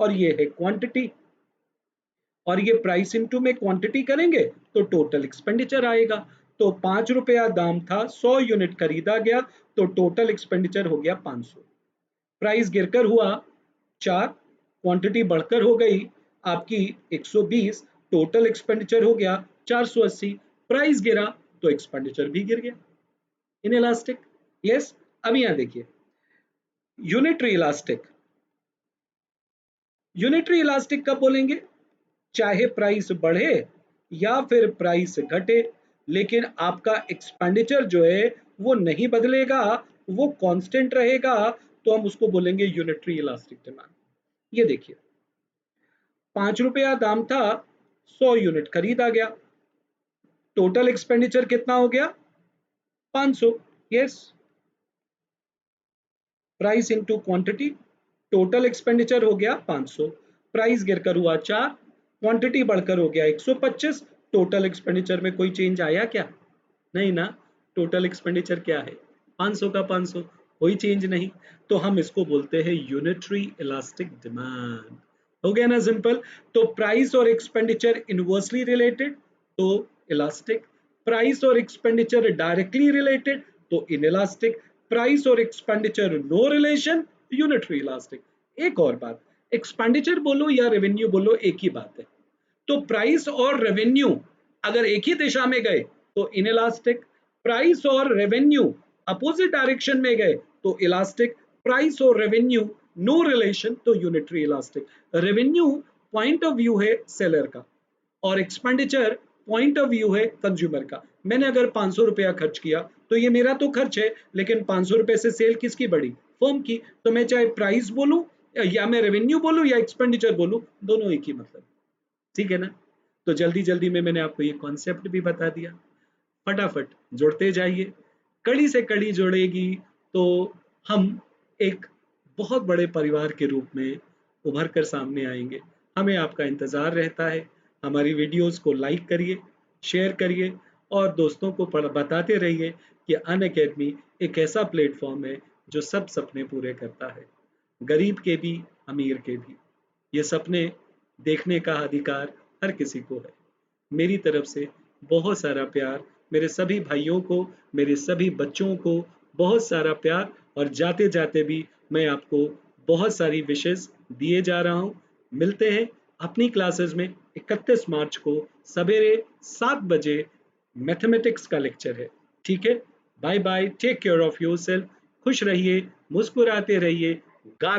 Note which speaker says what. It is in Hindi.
Speaker 1: और ये है क्वांटिटी, और ये प्राइस इनटू में क्वांटिटी करेंगे तो टोटल एक्सपेंडिचर आएगा। तो 5 रुपया दाम था, 100 यूनिट खरीदा गया, तो टोटल एक्सपेंडिचर हो गया 500। प्राइस गिरकर हुआ 4, क्वांटिटी बढ़कर हो गई आपकी 120, टोटल एक्सपेंडिचर हो गया 480। प्राइस गिरा तो एक्सपेंडिचर भी गिर गया। इनइलास्टिक। यस। अब यहां देखिए यूनिटरी इलास्टिक। यूनिटरी इलास्टिक कब बोलेंगे? चाहे प्राइस बढ़े या फिर प्राइस घटे, लेकिन आपका एक्सपेंडिचर जो है वो नहीं बदलेगा, वो कांस्टेंट रहेगा, तो हम उसको बोलेंगे यूनिटरी इलास्टिक डिमांड। ये देखिए 5 रुपया दाम था, 100 यूनिट खरीदा गया, टोटल एक्सपेंडिचर कितना हो गया? 500। Yes. Price into quantity, total expenditure हो गया 500, प्राइस गिरकर हुआ 4, क्वांटिटी बढ़कर हो गया 125, टोटल एक्सपेंडिचर में कोई चेंज आया क्या? नहीं ना। टोटल एक्सपेंडिचर क्या है? 500 का 500, कोई चेंज नहीं। तो हम इसको बोलते हैं यूनिटरी इलास्टिक डिमांड। हो गया ना सिंपल। तो प्राइस और एक्सपेंडिचर इनवर्सली रिलेटेड तो इलास्टिक, प्राइस और एक्सपेंडिचर डायरेक्टली रिलेटेड तो इनइलास्टिक, प्राइस और expenditure no relation unitary elastic. एक और बात, एक्सपेंडिचर बोलो या रेवेन्यू बोलो एक ही बात है। तो प्राइस और रेवेन्यू अगर एक ही दिशा में गए तो इनइलास्टिक, प्राइस और रेवेन्यू अपोजिट डायरेक्शन में गए तो इलास्टिक, प्राइस और रेवेन्यू नो रिलेशन तो unitary elastic. Revenue point of view है सेलर का और एक्सपेंडिचर पॉइंट ऑफ व्यू है कंज्यूमर का। मैंने अगर 500 रुपया खर्च किया तो ये मेरा तो खर्च है, लेकिन 500 रुपए से सेल किसकी बढ़ी? फर्म की। तो मैं चाहे प्राइस बोलूं या मैं रेवेन्यू बोलूं या एक्सपेंडिचर बोलूं, दोनों एक ही मतलब। ठीक है ना। तो जल्दी जल्दी में मैंने आपको ये कॉन्सेप्ट भी बता दिया। फटाफट जुड़ते जाइए, कड़ी से कड़ी जुड़ेगी तो हम एक बहुत बड़े परिवार के रूप में उभर कर सामने आएंगे। हमें आपका इंतज़ार रहता है। हमारी वीडियोस को लाइक करिए, शेयर करिए और दोस्तों को बताते रहिए कि अन अकेडमी एक ऐसा प्लेटफॉर्म है जो सब सपने पूरे करता है, गरीब के भी, अमीर के भी। ये सपने देखने का अधिकार हर किसी को है। मेरी तरफ से बहुत सारा प्यार मेरे सभी भाइयों को, मेरे सभी बच्चों को बहुत सारा प्यार, और जाते जाते भी मैं आपको बहुत सारी विशेष दिए जा रहा हूँ। मिलते हैं अपनी क्लासेस में। 31 मार्च को सवेरे 7 बजे मैथमेटिक्स का लेक्चर है। ठीक है। Bye bye, take care of yourself. खुश रहिए, मुस्कुराते रहिए, गा